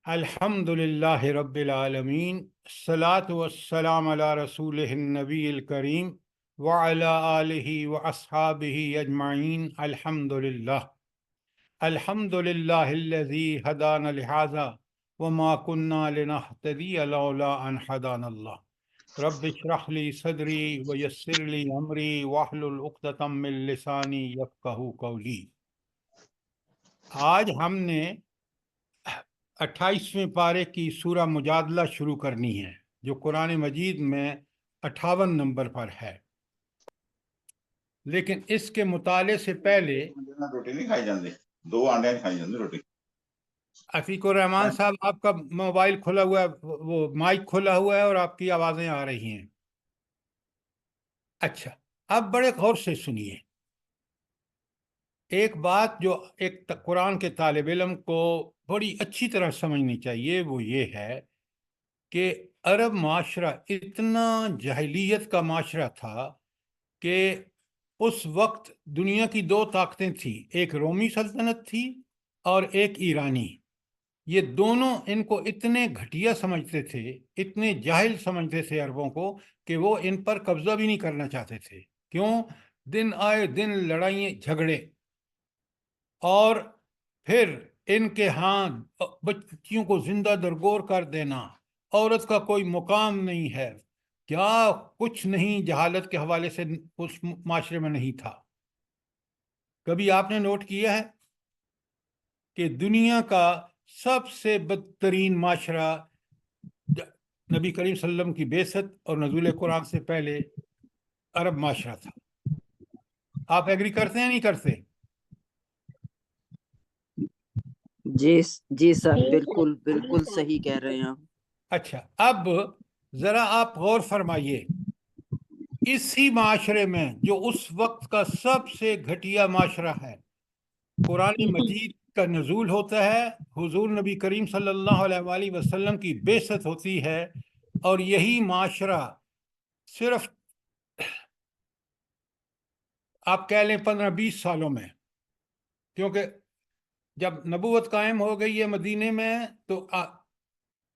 الحمد للہ رب العالمین، الصلاۃ والسلام علی رسولہ النبی الکریم وعلی آلہ واصحابہ اجمعین۔ الحمد للہ الذی ہدانا لہذا وما کنا لنہتدی لولا ان ہدانا اللہ۔ رب اشرح لی صدری ویسر لی امری واحلل عقدۃ من لسانی یفقہوا قولی۔ آج ہم نے 28ویں پارے کی سورہ مجادلہ شروع کرنی ہے، جو قرآن مجید میں 58 نمبر پر ہے۔ لیکن اس کے مطالعے سے پہلے روٹی نہیں کھائی جاندی، 2 آنڈے کھائی جاندی روٹی۔ عفیق الرحمان صاحب، آپ کا موبائل کھلا ہوا ہے، وہ مائک کھلا ہوا ہے اور آپ کی آوازیں آ رہی ہیں۔ اچھا، اب بڑے غور سے سنیے۔ ایک بات جو ایک قرآن کے طالب علم کو بڑی اچھی طرح سمجھنی چاہیے، وہ یہ ہے کہ عرب معاشرہ اتنا جاہلیت کا معاشرہ تھا کہ اس وقت دنیا کی 2 طاقتیں تھیں، ایک رومی سلطنت تھی اور ایک ایرانی۔ یہ دونوں ان کو اتنے گھٹیا سمجھتے تھے، اتنے جاہل سمجھتے تھے عربوں کو، کہ وہ ان پر قبضہ بھی نہیں کرنا چاہتے تھے۔ کیوں؟ دن آئے دن لڑائیں جھگڑے، اور پھر ان کے ہاں بچیوں کو زندہ درگور کر دینا، عورت کا کوئی مقام نہیں ہے، کیا کچھ نہیں جہالت کے حوالے سے اس معاشرے میں نہیں تھا۔ کبھی آپ نے نوٹ کیا ہے کہ دنیا کا سب سے بدترین معاشرہ نبی کریم صلی اللہ علیہ وسلم کی بعثت اور نزول قرآن سے پہلے عرب معاشرہ تھا؟ آپ ایگری کرتے ہیں نہیں کرتے؟ جی سر، بالکل بالکل صحیح کہہ رہے ہیں آپ۔ اچھا، اب ذرا آپ غور فرمائیے، اسی معاشرے میں جو اس وقت کا سب سے گھٹیا معاشرہ ہے، قرآن مجید کا نزول ہوتا ہے، حضور نبی کریم صلی اللہ علیہ وآلہ وسلم کی بعثت ہوتی ہے، اور یہی معاشرہ صرف آپ کہہ لیں 15-20 سالوں میں، کیونکہ جب نبوت قائم ہو گئی ہے مدینے میں تو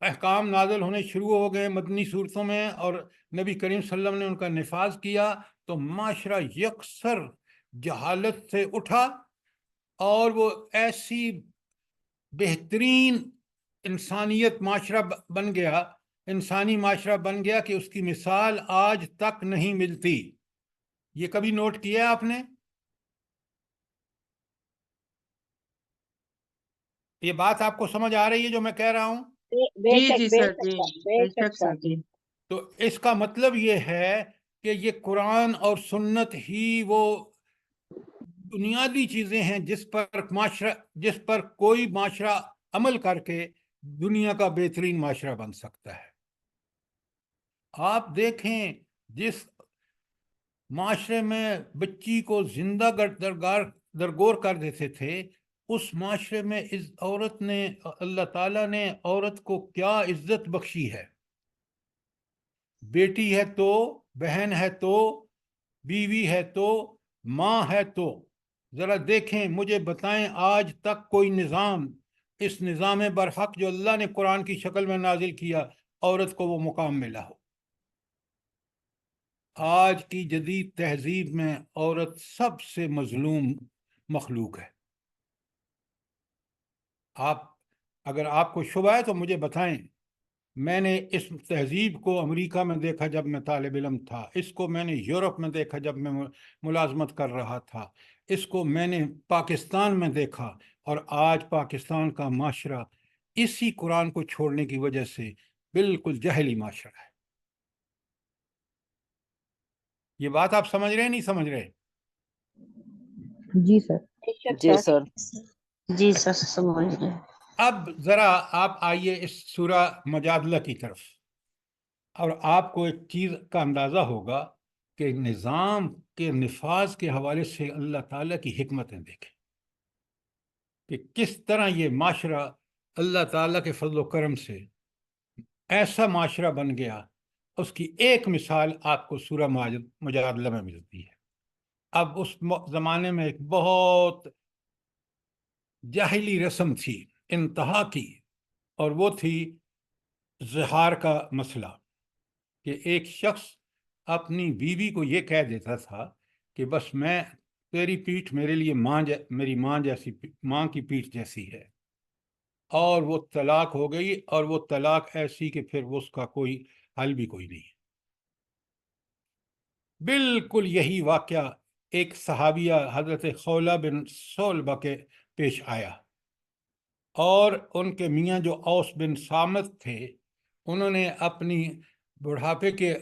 احکام نازل ہونے شروع ہو گئے مدنی صورتوں میں، اور نبی کریم صلی اللہ علیہ وسلم نے ان کا نفاذ کیا، تو معاشرہ یکسر جہالت سے اٹھا، اور وہ ایسی بہترین انسانیت معاشرہ بن گیا، انسانی معاشرہ بن گیا کہ اس کی مثال آج تک نہیں ملتی۔ یہ کبھی نوٹ کیا آپ نے؟ یہ بات آپ کو سمجھ آ رہی ہے جو میں کہہ رہا ہوں؟ جی سر، جی بے شک سر جی۔ تو اس کا مطلب یہ ہے کہ یہ قرآن اور سنت ہی وہ بنیادی چیزیں ہیں جس پر کوئی معاشرہ عمل کر کے دنیا کا بہترین معاشرہ بن سکتا ہے۔ آپ دیکھیں، جس معاشرے میں بچی کو زندہ درگور کر دیتے تھے، اس معاشرے میں عورت نے، اللہ تعالیٰ نے عورت کو کیا عزت بخشی ہے۔ بیٹی ہے تو، بہن ہے تو، بیوی ہے تو، ماں ہے تو، ذرا دیکھیں، مجھے بتائیں آج تک کوئی نظام، اس نظام برحق جو اللہ نے قرآن کی شکل میں نازل کیا، عورت کو وہ مقام ملا ہو؟ آج کی جدید تہذیب میں عورت سب سے مظلوم مخلوق ہے۔ اگر آپ کو شبہ ہے تو مجھے بتائیں۔ میں نے اس تہذیب کو امریکہ میں دیکھا جب میں طالب علم تھا، اس کو میں نے یورپ میں دیکھا جب میں ملازمت کر رہا تھا، اس کو میں نے پاکستان میں دیکھا، اور آج پاکستان کا معاشرہ اسی قرآن کو چھوڑنے کی وجہ سے بالکل جہلی معاشرہ ہے۔ یہ بات آپ سمجھ رہے ہیں نہیں سمجھ رہے؟ جی سر۔ جی سر، جی سر سمجھ گئے۔ اب ذرا آپ آئیے اس سورہ مجادلہ کی طرف، اور آپ کو ایک چیز کا اندازہ ہوگا کہ نظام کے نفاذ کے حوالے سے اللہ تعالیٰ کی حکمتیں دیکھیں کہ کس طرح یہ معاشرہ اللہ تعالیٰ کے فضل و کرم سے ایسا معاشرہ بن گیا۔ اس کی ایک مثال آپ کو سورہ مجادلہ میں ملتی ہے۔ اب اس زمانے میں ایک بہت جاہلی رسم تھی، انتہا کی، اور وہ تھی زہار کا مسئلہ، کہ ایک شخص اپنی بیوی کو یہ کہہ دیتا تھا کہ بس میں تیری پیٹھ میرے لیے میری ماں کی پیٹھ جیسی ہے، اور وہ طلاق ہو گئی، اور وہ طلاق ایسی کہ پھر اس کا کوئی حل بھی کوئی نہیں۔ بالکل یہی واقعہ ایک صحابیہ حضرت خولہ بن سولبہ کے پیش آیا، اور ان کے میاں جو اوس بن صامت تھے، انہوں نے اپنی بڑھاپے کے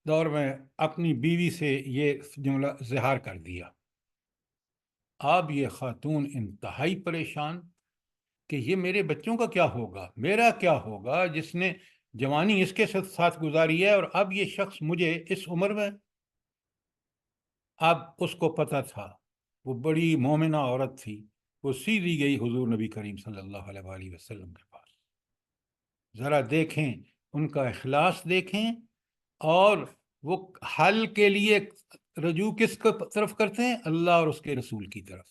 دور میں اپنی بیوی سے یہ جملہ زہار کر دیا۔ اب یہ خاتون انتہائی پریشان کہ یہ میرے بچوں کا کیا ہوگا، میرا کیا ہوگا، جس نے جوانی اس کے ساتھ گزاری ہے، اور اب یہ شخص مجھے اس عمر میں۔ اب اس کو پتہ تھا، وہ بڑی مومنہ عورت تھی، وہ سیدھی گئی حضور نبی کریم صلی اللہ علیہ وآلہ وسلم کے پاس۔ ذرا دیکھیں ان کا اخلاص، دیکھیں، اور وہ حل کے لیے رجوع کس کو طرف کرتے ہیں؟ اللہ اور اس کے رسول کی طرف۔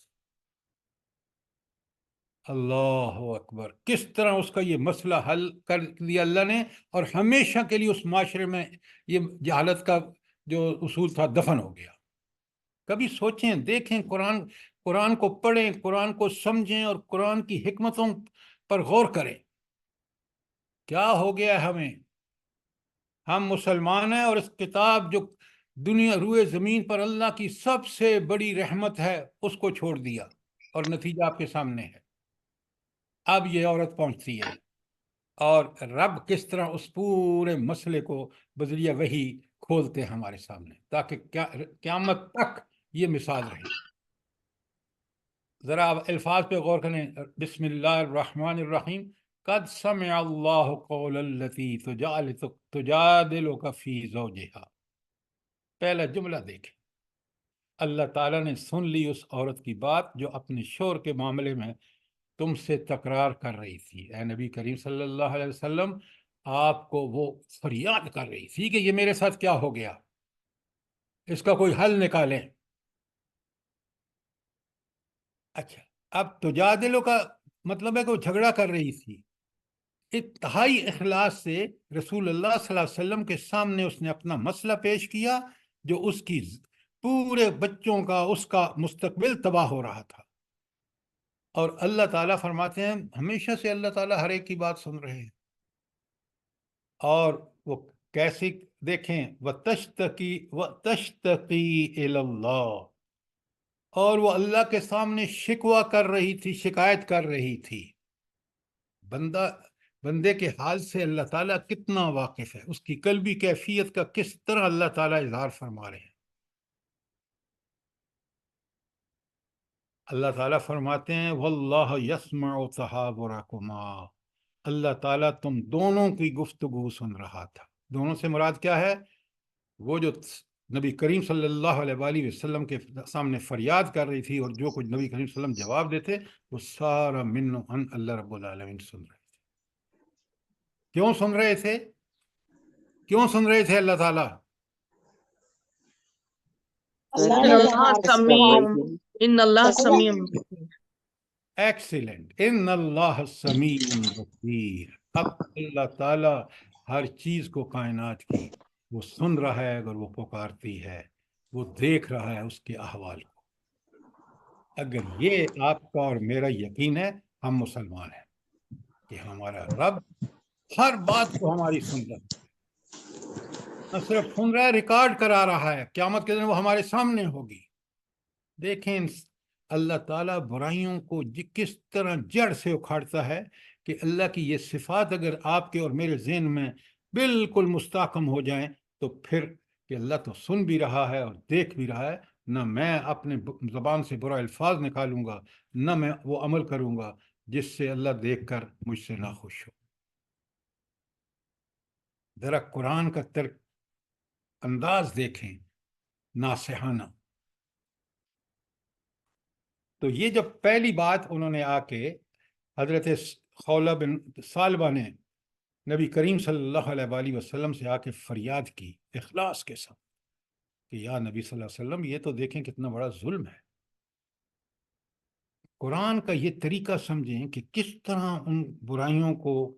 اللہ اکبر، کس طرح اس کا یہ مسئلہ حل کر دیا اللہ نے، اور ہمیشہ کے لیے اس معاشرے میں یہ جہالت کا جو اصول تھا دفن ہو گیا۔ کبھی سوچیں، دیکھیں، قرآن کو پڑھیں، قرآن کو سمجھیں، اور قرآن کی حکمتوں پر غور کریں۔ کیا ہو گیا ہمیں؟ ہم مسلمان ہیں، اور اس کتاب جو دنیا روئے زمین پر اللہ کی سب سے بڑی رحمت ہے، اس کو چھوڑ دیا، اور نتیجہ آپ کے سامنے ہے۔ اب یہ عورت پہنچتی ہے، اور رب کس طرح اس پورے مسئلے کو بذریعہ وحی کھولتے ہیں ہمارے سامنے، تاکہ قیامت تک یہ مثال رہے۔ ذرا آپ الفاظ پہ غور کریں۔ بسم اللہ الرحمن الرحیم۔ قد سمع اللہ قول التی تجادلک فی زوجہا، پہلا جملہ دیکھیں، اللہ تعالیٰ نے سن لی اس عورت کی بات جو اپنے شوہر کے معاملے میں تم سے تکرار کر رہی تھی۔ اے نبی کریم صلی اللہ علیہ وسلم، آپ کو وہ فریاد کر رہی تھی کہ یہ میرے ساتھ کیا ہو گیا، اس کا کوئی حل نکالیں۔ اچھا، اب تجادلو کا مطلب ہے کہ وہ جھگڑا کر رہی تھی۔ انتہائی اخلاص سے رسول اللہ صلی اللہ علیہ وسلم کے سامنے اس نے اپنا مسئلہ پیش کیا، جو اس کی پورے بچوں کا، اس کا مستقبل تباہ ہو رہا تھا۔ اور اللہ تعالیٰ فرماتے ہیں، ہمیشہ سے اللہ تعالیٰ ہر ایک کی بات سن رہے ہیں۔ اور وہ کیسی، دیکھیں، وَتَشْتَقِي إِلَى اللَّهِ، اور وہ اللہ کے سامنے شکوہ کر رہی تھی، شکایت کر رہی تھی۔ بندے کے حال سے اللہ تعالیٰ کتنا واقف ہے، اس کی قلبی کیفیت کا کس طرح اللہ تعالیٰ اظہار فرما رہے ہیں۔ اللہ تعالیٰ فرماتے ہیں، وَاللَّهُ يَسْمَعُ تَحَاوُرَكُمَا، اللہ تعالیٰ تم دونوں کی گفتگو سن رہا تھا۔ دونوں سے مراد کیا ہے؟ وہ جو نبی کریم صلی اللہ علیہ وآلہ وسلم کے سامنے فریاد کر رہی تھی، اور جو کچھ نبی کریم صلی اللہ علیہ وسلم جواب دیتے، وہ سارا من ان اللہ رب العالمین سن رہے تھے۔ کیوں سن رہے تھے؟ کیوں سن رہے تھے اللہ تعالیٰ؟ ان اللہ سمیع ایکسیلنٹ، ان اللہ سمیع بصیر۔ اب اللہ تعالیٰ ہر چیز کو، کائنات کی، وہ سن رہا ہے اگر وہ پکارتی ہے، وہ دیکھ رہا ہے اس کے احوال کو۔ اگر یہ آپ کا اور میرا یقین ہے، ہم مسلمان ہیں کہ ہمارا رب ہر بات کو ہماری سن رہا ہے۔ نہ صرف سن رہا ہے، ریکارڈ کرا رہا ہے، قیامت کے دن وہ ہمارے سامنے ہوگی۔ دیکھیں اللہ تعالیٰ برائیوں کو کس طرح جڑ سے اکھاڑتا ہے، کہ اللہ کی یہ صفات اگر آپ کے اور میرے ذہن میں بالکل مستحکم ہو جائیں، تو پھر کہ اللہ تو سن بھی رہا ہے اور دیکھ بھی رہا ہے، نہ میں اپنے زبان سے برا الفاظ نکالوں گا، نہ میں وہ عمل کروں گا جس سے اللہ دیکھ کر مجھ سے ناخوش ہو۔ ذرا قرآن کا انداز دیکھیں، ناصحانہ۔ تو یہ جب پہلی بات انہوں نے آ کے حضرت خولہ بن ثعلبہ نے نبی کریم صلی اللہ علیہ وآلہ وسلم سے آ کے فریاد کی اخلاص کے ساتھ کہ یا نبی صلی اللہ علیہ وسلم، یہ تو دیکھیں کتنا بڑا ظلم ہے۔ قرآن کا یہ طریقہ سمجھیں کہ کس طرح ان برائیوں کو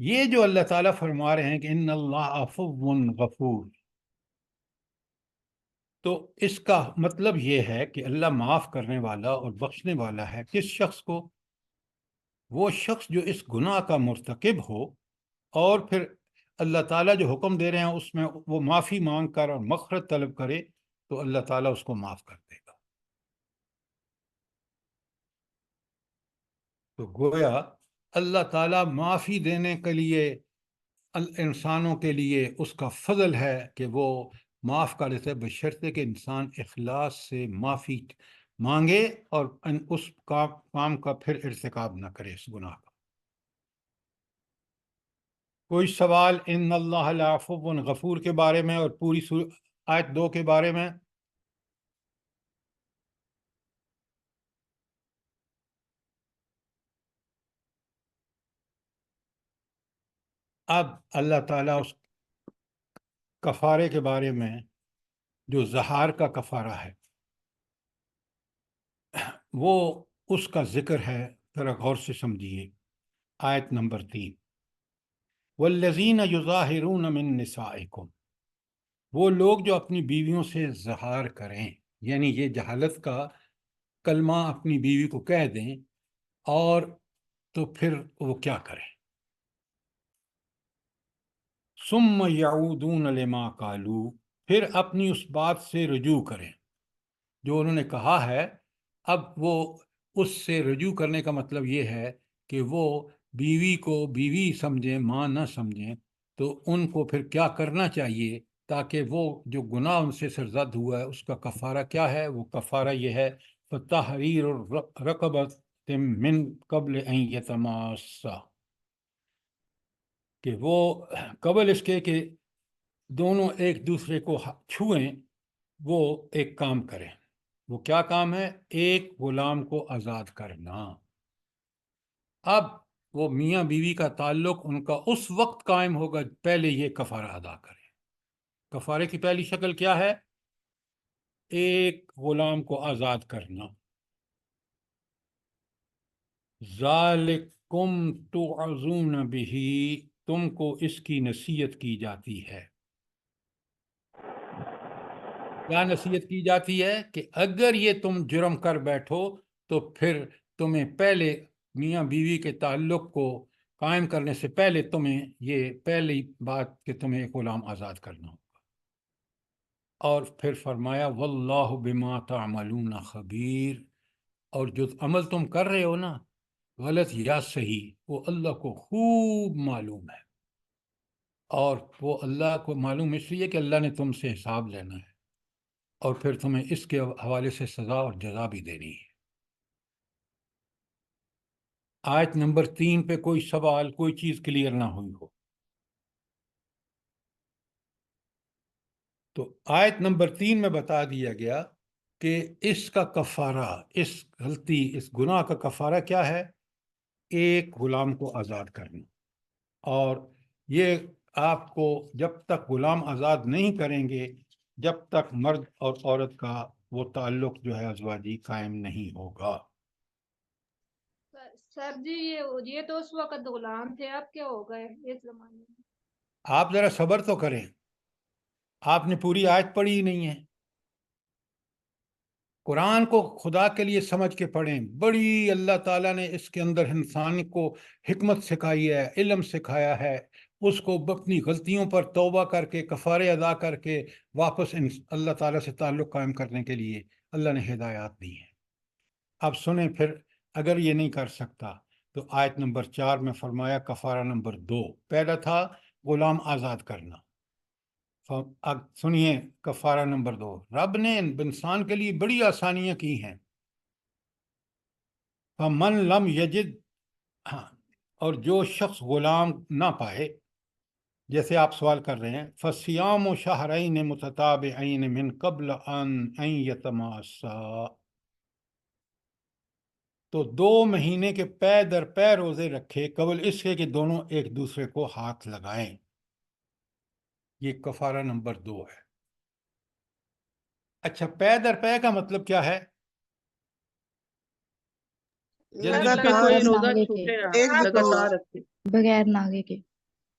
یہ جو اللہ تعالیٰ فرما رہے ہیں کہ ان اللہ عفو غفور، تو اس کا مطلب یہ ہے کہ اللہ معاف کرنے والا اور بخشنے والا ہے کس شخص کو؟ وہ شخص جو اس گناہ کا مرتکب ہو اور پھر اللہ تعالیٰ جو حکم دے رہے ہیں اس میں وہ معافی مانگ کر اور مغفرت طلب کرے تو اللہ تعالیٰ اس کو معاف کر دے گا۔ تو گویا اللہ تعالیٰ معافی دینے کے لیے انسانوں کے لیے اس کا فضل ہے کہ وہ معاف کر دیتے، بشرطے کہ انسان اخلاص سے معافی مانگے اور اس کام کا پھر ارتکاب نہ کرے اس گناہ کا۔ کوئی سوال ان اللہ لعفو غفور کے بارے میں اور پوری آیت 2 کے بارے میں؟ اب اللہ تعالیٰ اس کفارے کے بارے میں جو زہار کا کفارہ ہے وہ اس کا ذکر ہے، ذرا غور سے سمجھیے۔ آیت نمبر 3، والذین یظاہرون من نسائکم، وہ لوگ جو اپنی بیویوں سے زہار کریں، یعنی یہ جہالت کا کلمہ اپنی بیوی کو کہہ دیں اور تو پھر وہ کیا کریں؟ ثم یعودون لما قالوا، پھر اپنی اس بات سے رجوع کریں جو انہوں نے کہا ہے۔ اب وہ اس سے رجوع کرنے کا مطلب یہ ہے کہ وہ بیوی کو بیوی سمجھیں، ماں نہ سمجھیں، تو ان کو پھر کیا کرنا چاہیے تاکہ وہ جو گناہ ان سے سرزد ہوا ہے اس کا کفارہ کیا ہے؟ وہ کفارہ یہ ہے فَتَحْرِيرُ رَقَبَةٍ مِّن قَبْلِ أَن يَتَمَاسَّا، کہ وہ قبل اس کے کہ دونوں ایک دوسرے کو چھوئیں وہ ایک کام کریں۔ وہ کیا کام ہے؟ ایک غلام کو آزاد کرنا۔ اب وہ میاں بیوی کا تعلق ان کا اس وقت قائم ہوگا پہلے یہ کفارہ ادا کریں۔ کفارے کی پہلی شکل کیا ہے؟ ایک غلام کو آزاد کرنا۔ ذالکم توعظون بہ، تم کو اس کی نصیحت کی جاتی ہے۔ کیا نصیحت کی جاتی ہے؟ کہ اگر یہ تم جرم کر بیٹھو تو پھر تمہیں پہلے میاں بیوی کے تعلق کو قائم کرنے سے پہلے تمہیں یہ پہلی بات کہ تمہیں ایک غلام آزاد کرنا ہوگا۔ اور پھر فرمایا واللہ بما تعملون خبیر، اور جو عمل تم کر رہے ہو نا، غلط یا صحیح، وہ اللہ کو خوب معلوم ہے، اور وہ اللہ کو معلوم اس لیے کہ اللہ نے تم سے حساب لینا ہے اور پھر تمہیں اس کے حوالے سے سزا اور جزا بھی دینی ہے۔ آیت نمبر 3 پہ کوئی سوال، کوئی چیز کلیئر نہ ہوئی ہو تو آیت نمبر 3 میں بتا دیا گیا کہ اس کا کفارہ، اس غلطی، اس گناہ کا کفارہ کیا ہے؟ ایک غلام کو آزاد کرنا۔ اور یہ آپ کو جب تک غلام آزاد نہیں کریں گے جب تک مرد اور عورت کا وہ تعلق جو ہے ازواجی قائم نہیں ہوگا۔ سر جی یہ تو اس وقت غلام تھے، اب کیا ہو گئے اس زمانے میں؟ آپ ذرا صبر تو کریں، آپ نے پوری آیت پڑھی ہی نہیں ہے۔ قرآن کو خدا کے لیے سمجھ کے پڑھیں، بڑی اللہ تعالیٰ نے اس کے اندر انسان کو حکمت سکھائی ہے، علم سکھایا ہے، اس کو اپنی غلطیوں پر توبہ کر کے کفارے ادا کر کے واپس اللہ تعالیٰ سے تعلق قائم کرنے کے لیے اللہ نے ہدایات دی ہیں۔ اب سنیں پھر، اگر یہ نہیں کر سکتا تو آیت نمبر 4 میں فرمایا کفارہ نمبر 2، پہلا تھا غلام آزاد کرنا، اب سنیے کفارہ نمبر 2۔ رب نے انسان کے لیے بڑی آسانیاں کی ہیں۔ فمن لم یجد، اور جو شخص غلام نہ پائے، جیسے آپ سوال کر رہے ہیں، فصیام شہرین متتابعین من قبل ان یتماسا، تو 2 مہینے کے پے در پے روزے رکھے قبل اس کے کہ دونوں ایک دوسرے کو ہاتھ لگائیں۔ یہ کفارہ نمبر 2 ہے۔ اچھا، پے در پے کا مطلب کیا ہے؟ جلدی لگاتار کوئی روزہ ناگے کے، چھوٹے ایک لگاتار رکھے۔ بغیر ناگے کے۔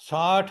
60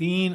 3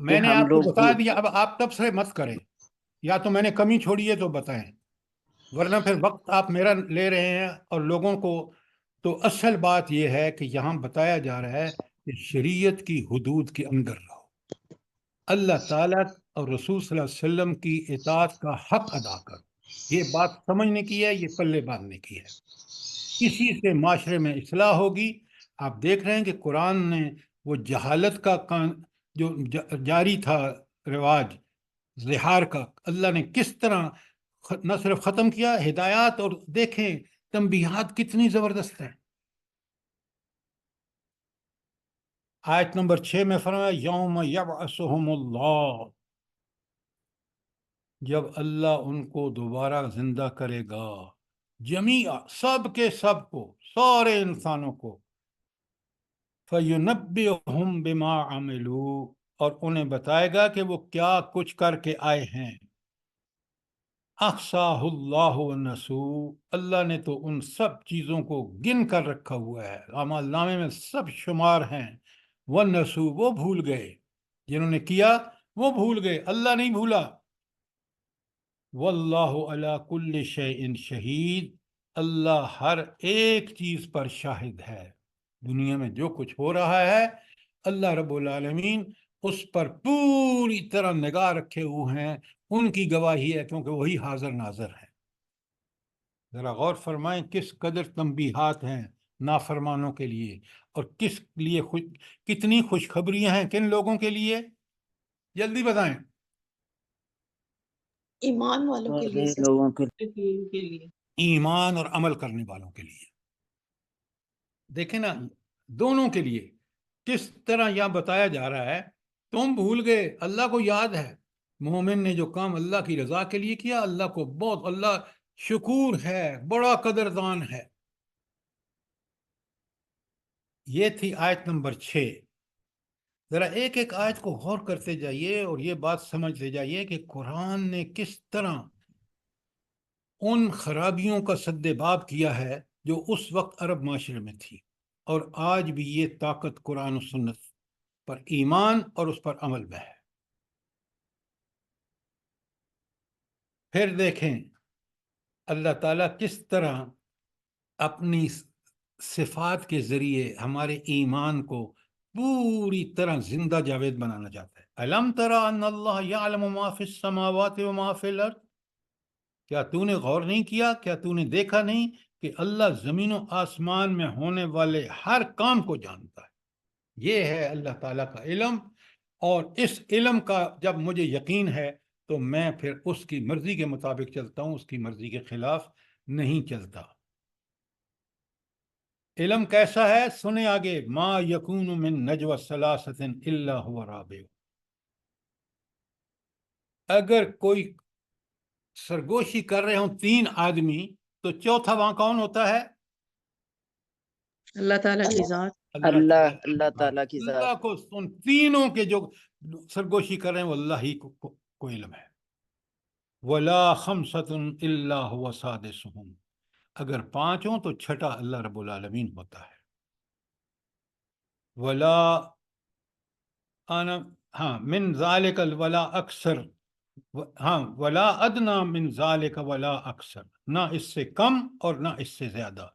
میں نے ہم آپ کو لوگ بتا بھی دیا، اب آپ تبصرے مت کریں، یا تو میں نے کمی چھوڑی ہے تو بتائیں، ورنہ پھر وقت آپ میرا لے رہے ہیں اور لوگوں کو۔ تو اصل بات یہ ہے کہ یہاں بتایا جا رہا ہے کہ شریعت کی حدود کے اندر رہو، اللہ تعالیٰ اور رسول صلی اللہ علیہ وسلم کی اطاعت کا حق ادا کرو۔ یہ بات سمجھنے کی ہے، یہ پلے باندھنے کی ہے، اسی سے معاشرے میں اصلاح ہوگی۔ آپ دیکھ رہے ہیں کہ قرآن نے وہ جہالت کا جو جاری تھا رواج زہار کا، اللہ نے کس طرح نہ صرف ختم کیا، ہدایات اور دیکھیں تنبیہات کتنی زبردست ہیں۔ آیت نمبر 6 میں فرمایا یوم یبعثہم اللہ، جب اللہ ان کو دوبارہ زندہ کرے گا، جمیع سب کے سب کو، سارے انسانوں کو، فَيُنَبِّئُهُم بِمَا عَمِلُوا، اور انہیں بتائے گا کہ وہ کیا کچھ کر کے آئے ہیں۔ احصاہ اللہ ونسوہ، اللہ نے تو ان سب چیزوں کو گن کر رکھا ہوا ہے، اعمال نامے میں سب شمار ہیں۔ ونسوہ، وہ بھول گئے، جنہوں نے کیا وہ بھول گئے، اللہ نہیں بھولا۔ واللہ علی کل شیء شہید، اللہ ہر ایک چیز پر شاہد ہے۔ دنیا میں جو کچھ ہو رہا ہے اللہ رب العالمین اس پر پوری طرح نگاہ رکھے ہوئے ہیں، ان کی گواہی ہے، کیونکہ وہی حاضر ناظر ہے۔ ذرا غور فرمائیں کس قدر تنبیہات ہیں نافرمانوں کے لیے، اور کس لیے کتنی خوشخبریاں ہیں کن لوگوں کے لیے، جلدی بتائیں۔ ایمان والوں کے لیے سر۔ لوگوں کے کے لیے ایمان اور عمل کرنے والوں کے لیے، دیکھیں نا، دونوں کے لیے کس طرح یہاں بتایا جا رہا ہے۔ تم بھول گئے، اللہ کو یاد ہے۔ مومن نے جو کام اللہ کی رضا کے لیے کیا، اللہ کو بہت، اللہ شکور ہے، بڑا قدردان ہے۔ یہ تھی آیت نمبر 6۔ ذرا ایک ایک آیت کو غور کرتے جائیے اور یہ بات سمجھتے جائیے کہ قرآن نے کس طرح ان خرابیوں کا سد باب کیا ہے جو اس وقت عرب معاشرے میں تھی، اور آج بھی یہ طاقت قرآن و سنت پر ایمان اور اس پر عمل میں ہے۔ پھر دیکھیں اللہ تعالیٰ کس طرح اپنی صفات کے ذریعے ہمارے ایمان کو پوری طرح زندہ جاوید بنانا چاہتا ہے۔ الم تری ان اللہ یعلم ما فی السماوات و ما فی الارض، کیا تو نے غور نہیں کیا، کیا تو نے دیکھا نہیں کہ اللہ زمین و آسمان میں ہونے والے ہر کام کو جانتا ہے۔ یہ ہے اللہ تعالیٰ کا علم، اور اس علم کا جب مجھے یقین ہے تو میں پھر اس کی مرضی کے مطابق چلتا ہوں، اس کی مرضی کے خلاف نہیں چلتا۔ علم کیسا ہے سنیں آگے، ما یکون من نجوى ثلاثۃ الا هو رابعهم، اگر کوئی سرگوشی کر رہے ہوں 3 آدمی تو چوتھا وہاں کون ہوتا ہے؟ اللہ تعالیٰ کی ذات۔ اللہ تعالیٰ کی ذات۔ اللہ کو ان تینوں کے جو سرگوشی کر رہے ہیں وہ اللہ ہی کو علم ہے۔ ولا خمسۃ الا هو سادسهم، اگر 5 ہوں تو چھٹا اللہ رب العالمین ہوتا ہے۔ ولا انا، ہاں، من ذالک ولا اکثر، ہاں، ولا ادنا من ذالک ولا اکثر، نہ اس سے کم اور نہ اس سے زیادہ۔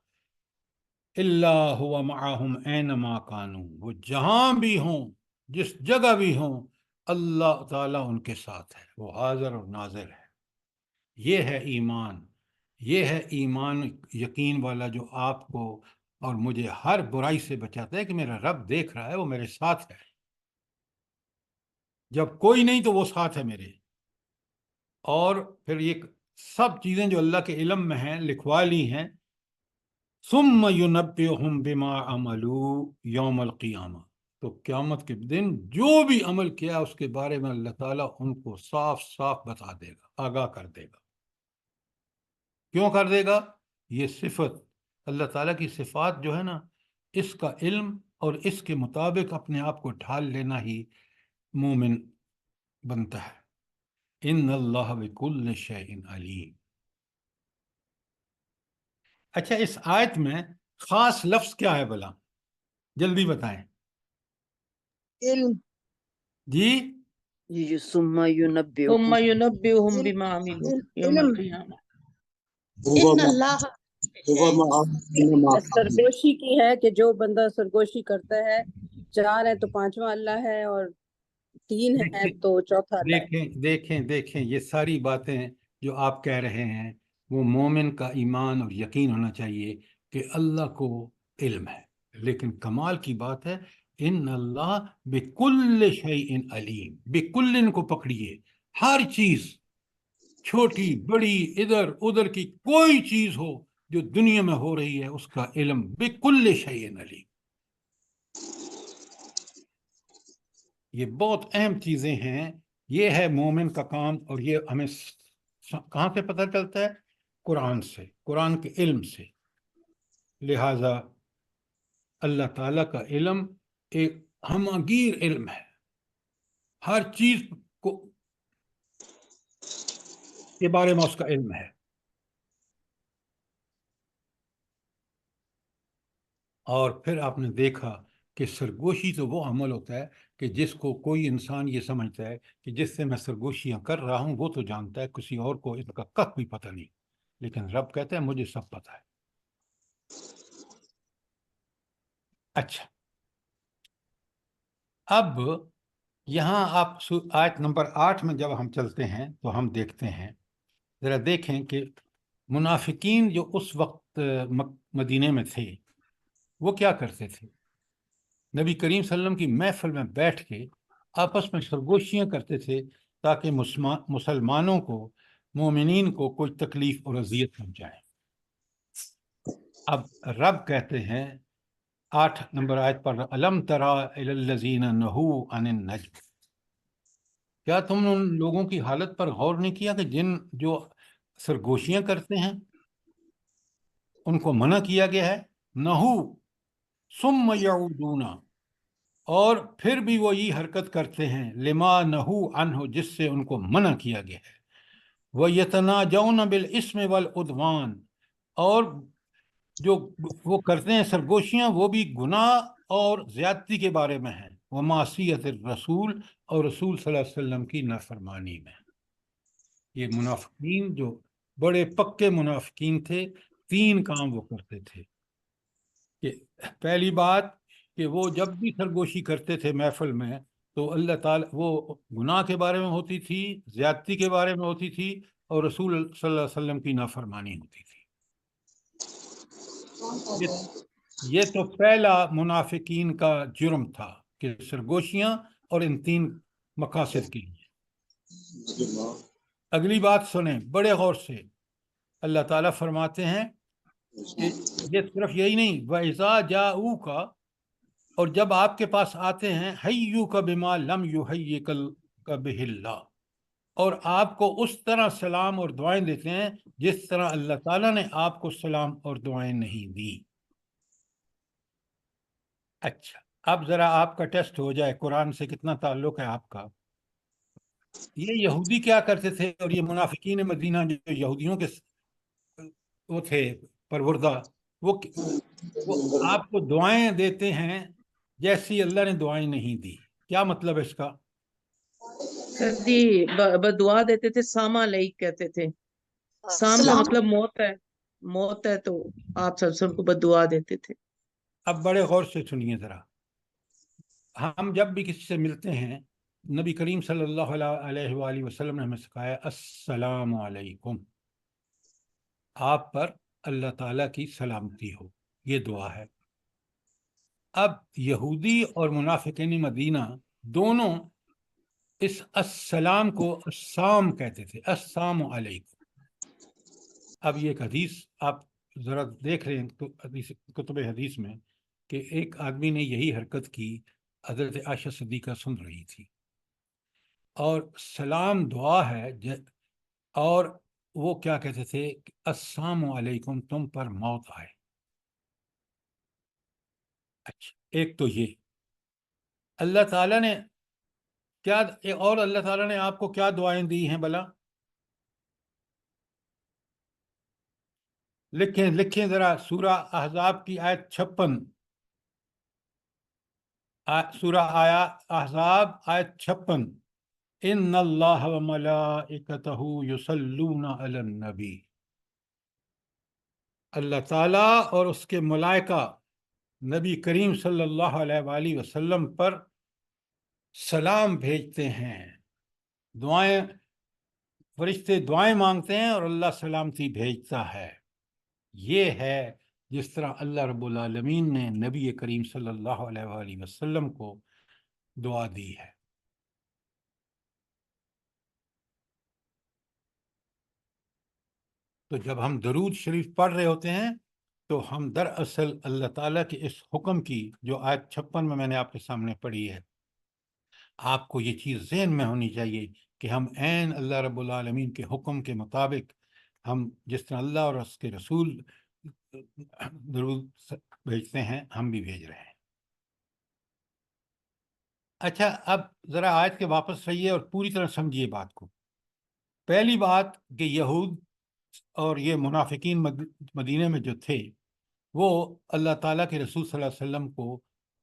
الا هو معهم اینما کانوا، وہ جہاں بھی ہوں، جس جگہ بھی ہوں، اللہ تعالیٰ ان کے ساتھ ہے، وہ حاضر اور ناظر ہے۔ یہ ہے ایمان، یہ ہے ایمان یقین والا، جو آپ کو اور مجھے ہر برائی سے بچاتا ہے کہ میرا رب دیکھ رہا ہے، وہ میرے ساتھ ہے، جب کوئی نہیں تو وہ ساتھ ہے میرے۔ اور پھر یہ سب چیزیں جو اللہ کے علم میں ہیں لکھوا لی ہیں۔ ثم ينبئهم بما عملوا یوم القیامہ، تو قیامت کے دن جو بھی عمل کیا اس کے بارے میں اللہ تعالیٰ ان کو صاف صاف بتا دے گا، آگاہ کر دے گا۔ کیوں کر دے گا؟ یہ صفت اللہ تعالیٰ کی صفات جو ہے نا، اس کا علم اور اس کے مطابق اپنے آپ کو ڈھال لینا ہی مومن بنتا ہے۔ ان اللہ بکل شیء علیم۔ اچھا، اس آیت میں خاص لفظ کیا ہے بھلا؟ جلدی بتائیں علم، جی۔ یہ سما ثم ينبئهم بما عملوا يوم علم القيامة. ان اللہ سرگوشی کی ہے کہ جو بندہ سرگوشی کرتا ہے، 4 ہے تو 5واں اللہ ہے، اور 3 ہے دیکھیں تو چوتھا اللہ ہے۔ دیکھیں یہ ساری باتیں جو آپ کہہ رہے ہیں وہ مومن کا ایمان اور یقین ہونا چاہیے کہ اللہ کو علم ہے، لیکن کمال کی بات ہے ان اللہ بکل شیء علیم، بکل کو پکڑیے، ہر چیز چھوٹی بڑی ادھر ادھر کی کوئی چیز ہو جو دنیا میں ہو رہی ہے اس کا علم بکل شیء علیم۔ یہ بہت اہم چیزیں ہیں، یہ ہے مومن کا کام، اور یہ ہمیں کہاں سے پتہ چلتا ہے؟ قرآن سے، قرآن کے علم سے۔ لہذا اللہ تعالیٰ کا علم ایک ہمگیر علم ہے، ہر چیز کو کے بارے میں اس کا علم ہے۔ اور پھر آپ نے دیکھا کہ سرگوشی تو وہ عمل ہوتا ہے کہ جس کو کوئی انسان یہ سمجھتا ہے کہ جس سے میں سرگوشیاں کر رہا ہوں وہ تو جانتا ہے، کسی اور کو ان کا کخ بھی پتہ نہیں، لیکن رب کہتا ہے مجھے سب پتہ ہے۔ اچھا، اب یہاں آپ آیت نمبر 8 میں جب ہم چلتے ہیں تو ہم دیکھتے ہیں، ذرا دیکھیں کہ منافقین جو اس وقت مدینے میں تھے وہ کیا کرتے تھے۔ نبی کریم صلی اللہ علیہ وسلم کی محفل میں بیٹھ کے آپس میں سرگوشیاں کرتے تھے تاکہ مسلمانوں کو، مومنین کو کوئی تکلیف اور اذیت پہنچائیں۔ اب رب کہتے ہیں 8 نمبر آیت پر، الم تری الی الذین نہوا عن النجم، کیا تم نے ان لوگوں کی حالت پر غور نہیں کیا کہ جو سرگوشیاں کرتے ہیں ان کو منع کیا گیا ہے، نہو ثم یعودون، اور پھر بھی وہ یہ حرکت کرتے ہیں، لما نہو عنہ، جس سے ان کو منع کیا گیا ہے، وَيَتَنَاجَوْنَ بِالْإِثْمِ وَالْعُدْوَانِ، اور جو وہ کرتے ہیں سرگوشیاں وہ بھی گناہ اور زیادتی کے بارے میں ہیں، وَمَعْصِيَتِ الرَّسُولِ، اور رسول صلی اللہ علیہ وسلم کی نافرمانی میں۔ یہ منافقین جو بڑے پکے منافقین تھے، 3 کام وہ کرتے تھے کہ پہلی بات کہ وہ جب بھی سرگوشی کرتے تھے محفل میں تو اللہ تعالیٰ وہ گناہ کے بارے میں ہوتی تھی، زیادتی کے بارے میں ہوتی تھی، اور رسول صلی اللہ علیہ وسلم کی نافرمانی ہوتی تھی۔ یہ تو پہلا منافقین کا جرم تھا کہ سرگوشیاں اور ان 3 مقاصد کے لیے۔ اگلی بات سنیں بڑے غور سے، اللہ تعالیٰ فرماتے ہیں کہ یہ صرف یہی نہیں، وَإِذَا جَاءُوكَ، اور جب آپ کے پاس آتے ہیں، حَيُّوكَ بِمَا لَمْ يُحَيِّكَ بِهِ اللَّهُ، اور آپ کو اس طرح سلام اور دعائیں دیتے ہیں جس طرح اللہ تعالیٰ نے آپ کو سلام اور دعائیں نہیں دی۔ اچھا، اب ذرا آپ کا ٹیسٹ ہو جائے قرآن سے کتنا تعلق ہے آپ کا۔ یہ یہودی کیا کرتے تھے، اور یہ منافقین مدینہ جو یہودیوں کے وہ تھے پروردہ، وہ آپ کو دعائیں دیتے ہیں جیسی اللہ نے دعائیں نہیں دی۔ کیا مطلب ہے اس کا؟ سر جی بدعا دیتے تھے، ساما علیک کہتے تھے، سام کا سلام مطلب موت ہے، موت ہے تو آپ سب کو بدعا دیتے تھے۔ اب بڑے غور سے سنیے ذرا، ہم جب بھی کسی سے ملتے ہیں، نبی کریم صلی اللہ علیہ وآلہ وسلم نے ہمیں سکھایا السلام علیکم، آپ پر اللہ تعالیٰ کی سلامتی ہو، یہ دعا ہے۔ اب یہودی اور منافقین مدینہ دونوں اس السلام کو السام کہتے تھے، السلام علیکم۔ اب یہ ایک حدیث آپ ذرا دیکھ رہے ہیں تو کتب حدیث میں کہ ایک آدمی نے یہی حرکت کی، حضرت عائشہ صدیقہ سن رہی تھی، اور سلام دعا ہے، اور وہ کیا کہتے تھے کہ السلام علیکم، تم پر موت آئے۔ اچھا، ایک تو یہ اللہ تعالیٰ نے کیا، اور اللہ تعالیٰ نے آپ کو کیا دعائیں دی ہیں بھلا؟ لکھیں ذرا سورہ احزاب کی آیت 56، سورہ احزاب آیت 56، ان اللہ و ملائکتہ یصلون علی النبی، اللہ تعالیٰ اور اس کے ملائکہ نبی کریم صلی اللہ علیہ وآلہ وسلم پر سلام بھیجتے ہیں. دعائیں، فرشتے دعائیں مانگتے ہیں اور اللہ سلامتی بھیجتا ہے. یہ ہے جس طرح اللہ رب العالمین نے نبی کریم صلی اللہ علیہ وآلہ وسلم کو دعا دی ہے. تو جب ہم درود شریف پڑھ رہے ہوتے ہیں تو ہم دراصل اللہ تعالیٰ کے اس حکم کی جو آیت 56 میں نے آپ کے سامنے پڑھی ہے، آپ کو یہ چیز ذہن میں ہونی چاہیے کہ ہم عین اللہ رب العالمین کے حکم کے مطابق، ہم جس طرح اللہ اور اس کے رسول درود بھیجتے ہیں ہم بھی بھیج رہے ہیں. اچھا، اب ذرا آیت کے واپس رہیے اور پوری طرح سمجھیے بات کو. پہلی بات کہ یہود اور یہ منافقین مدینہ میں جو تھے وہ اللہ تعالیٰ کے رسول صلی اللہ علیہ وسلم کو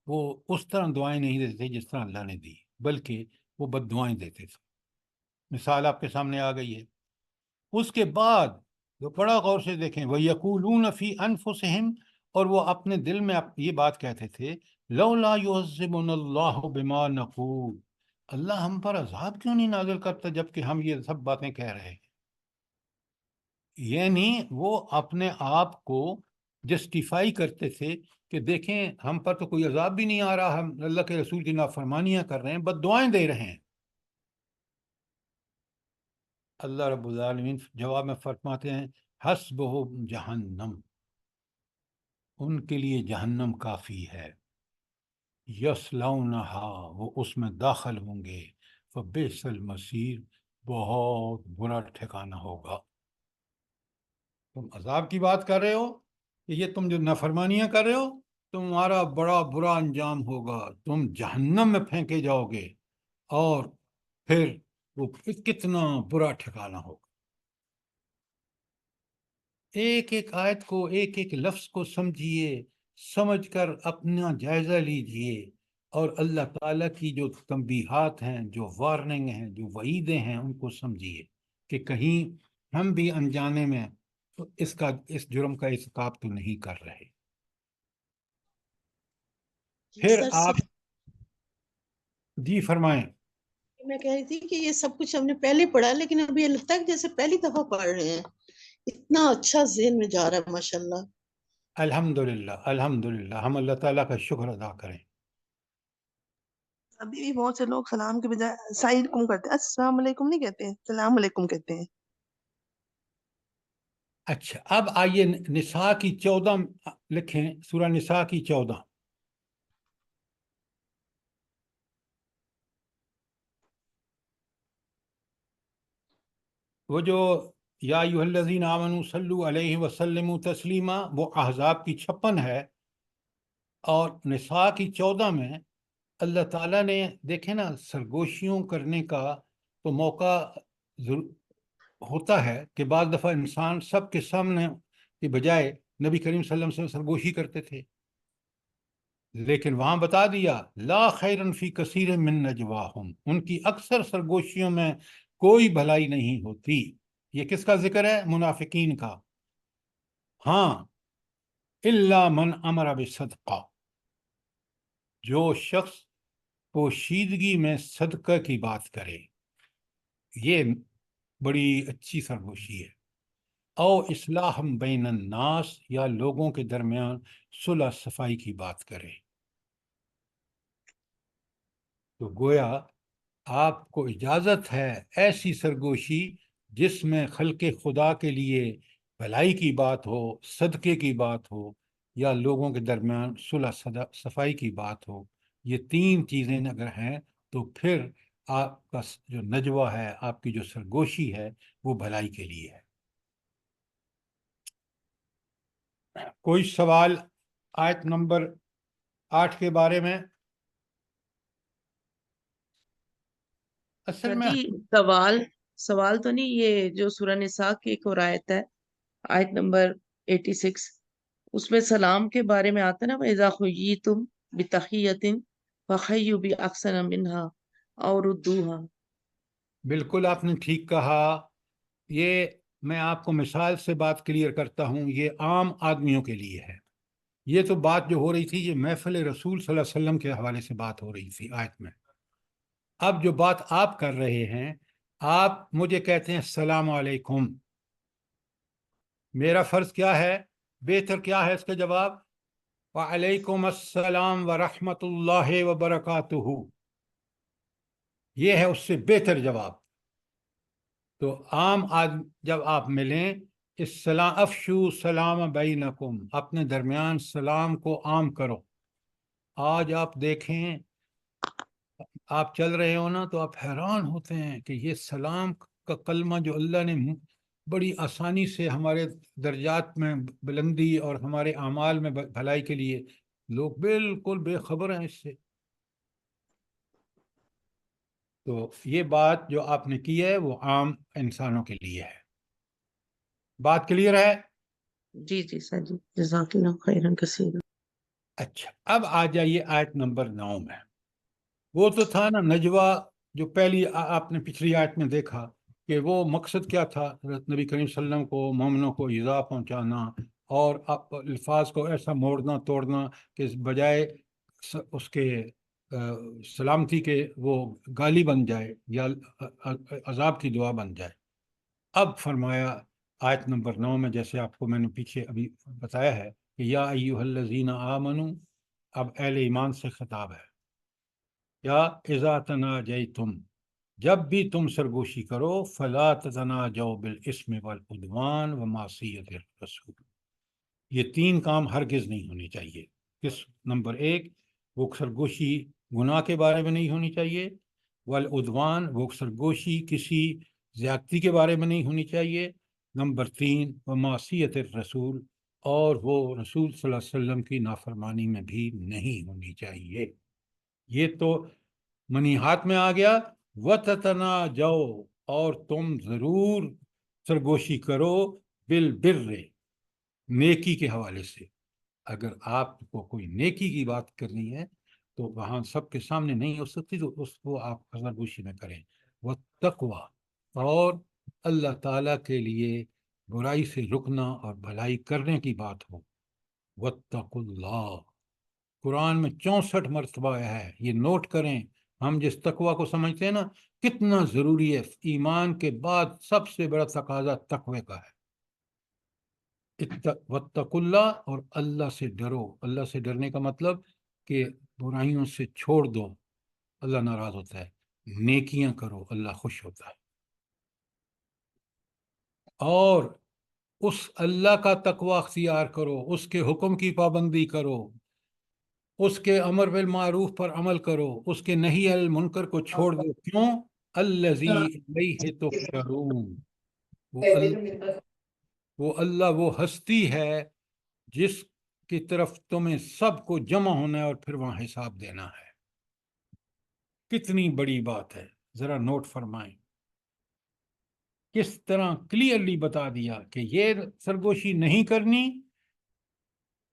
وہ اس طرح دعائیں نہیں دیتے تھے جس طرح اللہ نے دی، بلکہ وہ بد دعائیں دیتے تھے. مثال آپ کے سامنے آ گئی ہے. اس کے بعد جو بڑا غور سے دیکھیں، وَيَقُولُونَ فِي أَنفُسِهِمْ، اور وہ اپنے دل میں یہ بات کہتے تھے، لَوْلَا يُعَذِّبُنَا اللَّهُ بِمَا نَقُولُ، اللہ ہم پر عذاب کیوں نہیں نازل کرتا جبکہ ہم یہ سب باتیں کہہ رہے ہیں. یعنی وہ اپنے آپ کو جسٹیفائی کرتے تھے کہ دیکھیں ہم پر تو کوئی عذاب بھی نہیں آ رہا، ہم اللہ کے رسول کی نافرمانیاں کر رہے ہیں، بد دعائیں دے رہے ہیں. اللہ رب العالمین جواب میں فرماتے ہیں، حسبہم جہنم، ان کے لیے جہنم کافی ہے. یصلونہا، وہ اس میں داخل ہوں گے. فبئس المصیر، بہت برا ٹھکانہ ہوگا. تم عذاب کی بات کر رہے ہو کہ یہ تم جو نافرمانیاں کر رہے ہو تمہارا بڑا برا انجام ہوگا، تم جہنم میں پھینکے جاؤ گے اور پھر وہ کتنا برا ٹھکانہ ہوگا. ایک ایک آیت کو، ایک ایک لفظ کو سمجھیے، سمجھ کر اپنا جائزہ لیجئے اور اللہ تعالیٰ کی جو تنبیہات ہیں، جو وارننگ ہیں، جو وعیدیں ہیں، ان کو سمجھیے کہ کہیں ہم بھی انجانے میں اس جرم کا ارتکاب تو نہیں کر رہے. پھر سر آپ جی فرمائیں. میں کہہ رہی تھی کہ یہ سب کچھ ہم نے پہلے پڑھا لیکن ابھی لگتا ہے کہ جیسے پہلی دفعہ پڑھ رہے ہیں. اتنا اچھا ذہن میں جا رہا ہے ماشاءاللہ. الحمدللہ، الحمدللہ، ہم اللہ تعالیٰ کا شکر ادا کریں. ابھی بھی بہت سے لوگ سلام کے بجائے السلام کرتے ہیں، السلام علیکم نہیں کہتے ہیں، السلام علیکم کہتے ہیں. اچھا، اب آئیے نساء کی 14 لکھیں، سورہ نساء کی 14. وہ جو یا ایھا الذین آمنوا صلوا علیہ وسلموا تسلیما، وہ احزاب کی 56 ہے. اور نساء کی 14 میں اللہ تعالیٰ نے دیکھیں نا، سرگوشیوں کرنے کا تو موقع ہوتا ہے کہ بعض دفعہ انسان سب کے سامنے کی بجائے نبی کریم صلی اللہ علیہ وسلم سے سرگوشی کرتے تھے، لیکن وہاں بتا دیا لا خیرن فی کثیر من نجواہم، ان کی اکثر سرگوشیوں میں کوئی بھلائی نہیں ہوتی. یہ کس کا ذکر ہے؟ منافقین کا. ہاں، الا من امر بصدقہ، جو شخص پوشیدگی میں صدقہ کی بات کرے، یہ بڑی اچھی سرگوشی ہے. او اصلاح بین الناس، یا لوگوں کے درمیان صلح صفائی کی بات کرے. تو گویا آپ کو اجازت ہے ایسی سرگوشی جس میں خلق خدا کے لیے بھلائی کی بات ہو، صدقے کی بات ہو، یا لوگوں کے درمیان صلح صفائی کی بات ہو. یہ 3 چیزیں اگر ہیں تو پھر آپ کا جو نجوہ ہے، آپ کی جو سرگوشی ہے، وہ بھلائی کے لیے ہے. کوئی سوال آیت نمبر 8 کے بارے میں؟ اصل میں جی سوال تو نہیں، یہ جو سورہ نساء کی ایک اور آیت ہے، آیت نمبر 86، اس میں سلام کے بارے میں آتا ہے نا، وَإِذَا خُيِّيتُم بِتَحِيَّةٍ فَحَيُّوا بِأَحْسَنَ مِنْهَا أَوْ رُدُّوهَا. بالکل آپ نے ٹھیک کہا. یہ میں آپ کو مثال سے بات کلیئر کرتا ہوں. یہ عام آدمیوں کے لیے ہے. یہ تو بات جو ہو رہی تھی یہ محفل رسول صلی اللہ علیہ وسلم کے حوالے سے بات ہو رہی تھی آیت میں. اب جو بات آپ کر رہے ہیں، آپ مجھے کہتے ہیں السلام علیکم. میرا فرض کیا ہے، بہتر کیا ہے اس کا جواب؟ وعلیکم السلام ورحمۃ اللہ وبرکاتہ. یہ ہے اس سے بہتر جواب. تو عام آدمی جب آپ ملیں، السلام افشو سلام بینکم، اپنے درمیان سلام کو عام کرو. آج آپ دیکھیں، آپ چل رہے ہو نا تو آپ حیران ہوتے ہیں کہ یہ سلام کا کلمہ جو اللہ نے بڑی آسانی سے ہمارے درجات میں بلندی اور ہمارے اعمال میں بھلائی کے لیے، لوگ بالکل بے خبر ہیں اس سے. تو یہ بات جو آپ نے کی ہے وہ عام انسانوں کے لیے ہے. بات کلیئر ہے؟ جی جی سر جی، جزاک اللہ خیرن کثیر. اچھا، اب آ جائیے آیت نمبر 9 میں. وہ تو تھا نا نجوہ، جو پہلی آپ نے پچھلی آیت میں دیکھا کہ وہ مقصد کیا تھا، نبی کریم صلی اللہ علیہ وسلم کو، مومنوں کو ایذا پہنچانا اور الفاظ کو ایسا موڑنا توڑنا کہ بجائے اس کے سلامتی کے وہ گالی بن جائے یا عذاب کی دعا بن جائے. اب فرمایا آیت نمبر 9 میں، جیسے آپ کو میں نے پیچھے ابھی بتایا ہے کہ یا ایھا الذین آمنوا، اب اہل ایمان سے خطاب ہے. یا اذا تناجیتم، جب بھی تم سرگوشی کرو، فلا تتناجوا بالاسم والعدوان ومعصیت الرسول. یہ 3 کام ہرگز نہیں ہونے چاہیے. نمبر 1، وہ سرگوشی گناہ کے بارے میں نہیں ہونی چاہیے. والعدوان، وہ سرگوشی کسی زیادتی کے بارے میں نہیں ہونی چاہیے. نمبر 3، ومعصیت الرسول، اور وہ رسول صلی اللہ علیہ وسلم کی نافرمانی میں بھی نہیں ہونی چاہیے. یہ تو منیہات میں آ گیا. وَتَتَنَاجَوْا، اور تم ضرور سرگوشی کرو، بالبر، نیکی کے حوالے سے. اگر آپ کو کوئی نیکی کی بات کرنی ہے تو وہاں سب کے سامنے نہیں ہو سکتی، تو اس کو آپ سرگوشی میں کریں. وَالتَّقْوَى، اور اللہ تعالیٰ کے لیے برائی سے رکنا اور بھلائی کرنے کی بات ہو. وَاتَّقُوا اللَّهَ، قرآن میں 64 مرتبہ ہے. یہ نوٹ کریں. ہم جس تقوی کو سمجھتے ہیں نا کتنا ضروری ہے، ایمان کے بعد سب سے بڑا تقاضا تقوی کا ہے. واتقوا اللہ، اور اللہ سے ڈرو. اللہ سے ڈرنے کا مطلب کہ برائیوں سے چھوڑ دو، اللہ ناراض ہوتا ہے. نیکیاں کرو، اللہ خوش ہوتا ہے. اور اس اللہ کا تقوی اختیار کرو، اس کے حکم کی پابندی کرو، اس کے امر بالمعروف پر عمل کرو، اس کے نہی عن المنکر کو چھوڑ دو. کیوں؟ الذی الیہ تحشرون، وہ اللہ وہ ہستی ہے جس کی طرف تمہیں سب کو جمع ہونا ہے اور پھر وہاں حساب دینا ہے. کتنی بڑی بات ہے، ذرا نوٹ فرمائیں. کس طرح کلیئرلی بتا دیا کہ یہ سرگوشی نہیں کرنی.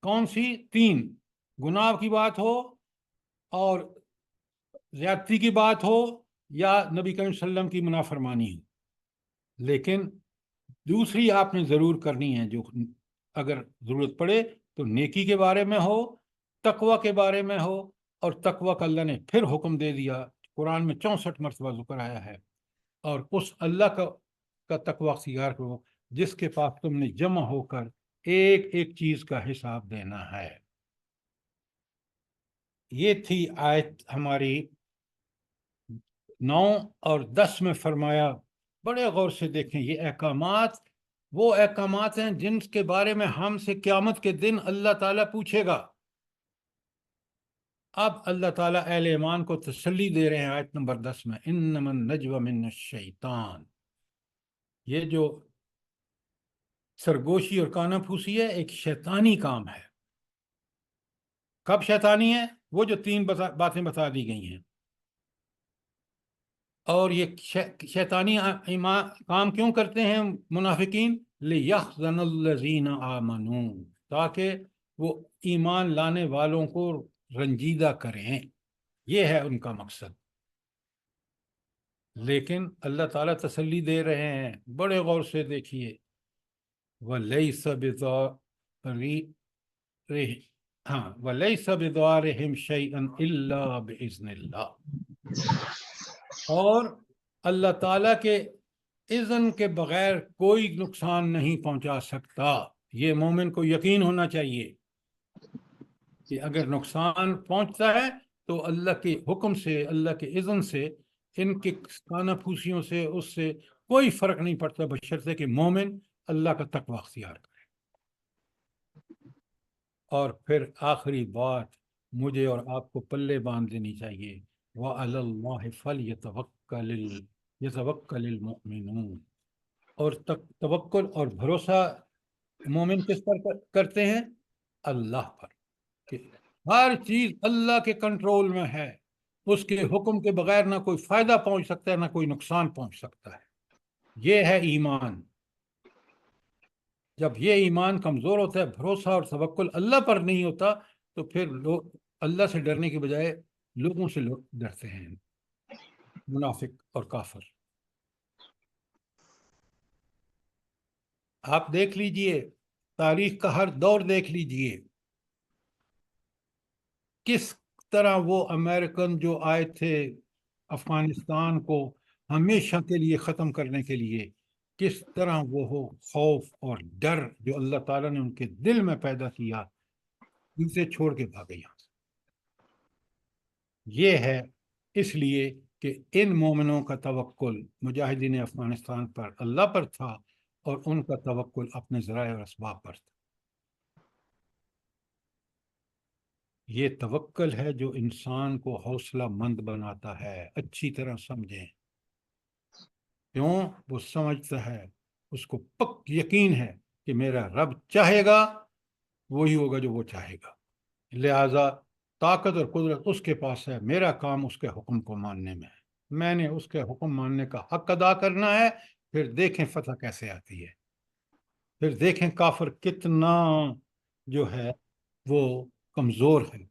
کون سی؟ 3، گناہ کی بات ہو اور زیادتی کی بات ہو یا نبی کریم صلی اللہ علیہ وسلم کی منافرمانی ہو. لیکن دوسری آپ نے ضرور کرنی ہے، جو اگر ضرورت پڑے تو نیکی کے بارے میں ہو، تقوی کے بارے میں ہو. اور تقوی کا اللہ نے پھر حکم دے دیا، قرآن میں 64 مرتبہ ذکر آیا ہے. اور اس اللہ کا تقوی اختیار کرو جس کے پاس تم نے جمع ہو کر ایک ایک چیز کا حساب دینا ہے. یہ تھی آیت ہماری 9 اور 10 میں فرمایا. بڑے غور سے دیکھیں، یہ احکامات وہ احکامات ہیں جن کے بارے میں ہم سے قیامت کے دن اللہ تعالیٰ پوچھے گا. اب اللہ تعالیٰ اہل ایمان کو تسلی دے رہے ہیں آیت نمبر 10 میں، انما النجوى من الشیطان. یہ جو سرگوشی اور کانا پھوسی ہے ایک شیطانی کام ہے. کب شیطانی ہے؟ وہ جو 3 باتیں بتا دی گئی ہیں. اور یہ شیطانی کام کیوں کرتے ہیں منافقین؟ لِيَحْزَنَ الَّذِينَ آمَنُوا، تاکہ وہ ایمان لانے والوں کو رنجیدہ کریں. یہ ہے ان کا مقصد. لیکن اللہ تعالیٰ تسلی دے رہے ہیں، بڑے غور سے دیکھیے، وَلَيْسَ بِضَارِهِمْ شَيْئًا إِلَّا بِإِذْنِ اللَّهِ، اور اللہ تعالیٰ کے اذن کے بغیر کوئی نقصان نہیں پہنچا سکتا۔ یہ مومن کو یقین ہونا چاہیے کہ اگر نقصان پہنچتا ہے تو اللہ کے حکم سے، اللہ کے اذن سے، ان کے کانہ پھوسیوں سے، اس سے کوئی فرق نہیں پڑتا، بشرطے کہ مومن اللہ کا تقوی اختیار کرے۔ اور پھر آخری بات مجھے اور آپ کو پلے باندھ دینی چاہیے، وَعَلَى اللَّهِ فَلْيَتَوَكَّلِ الْمُؤْمِنُونَ، اور توکل اور بھروسہ مومن کس پر کرتے ہیں؟ اللہ پر، کہ ہر چیز اللہ کے کنٹرول میں ہے، اس کے حکم کے بغیر نہ کوئی فائدہ پہنچ سکتا ہے، نہ کوئی نقصان پہنچ سکتا ہے۔ یہ ہے ایمان۔ جب یہ ایمان کمزور ہوتا ہے، بھروسہ اور توکل اللہ پر نہیں ہوتا، تو پھر لوگ اللہ سے ڈرنے کے بجائے لوگوں سے ڈرتے ہیں، منافق اور کافر۔ آپ دیکھ لیجئے، تاریخ کا ہر دور دیکھ لیجئے، کس طرح وہ امریکن جو آئے تھے افغانستان کو ہمیشہ کے لیے ختم کرنے کے لیے، کس طرح وہ خوف اور ڈر جو اللہ تعالیٰ نے ان کے دل میں پیدا کیا، اسے چھوڑ کے بھاگے یہاں سے۔ یہ ہے اس لیے کہ ان مومنوں کا توکل مجاہدین افغانستان پر اللہ پر تھا، اور ان کا توکل اپنے ذرائع اور اسباب پر تھا۔ یہ توکل ہے جو انسان کو حوصلہ مند بناتا ہے۔ اچھی طرح سمجھیں، کیوں؟ وہ سمجھتا ہے، اس کو پک یقین ہے کہ میرا رب چاہے گا وہی ہوگا جو وہ چاہے گا، لہذا طاقت اور قدرت اس کے پاس ہے، میرا کام اس کے حکم کو ماننے میں ہے، میں نے اس کے حکم ماننے کا حق ادا کرنا ہے۔ پھر دیکھیں فتح کیسے آتی ہے، پھر دیکھیں کافر کتنا جو ہے وہ کمزور ہے،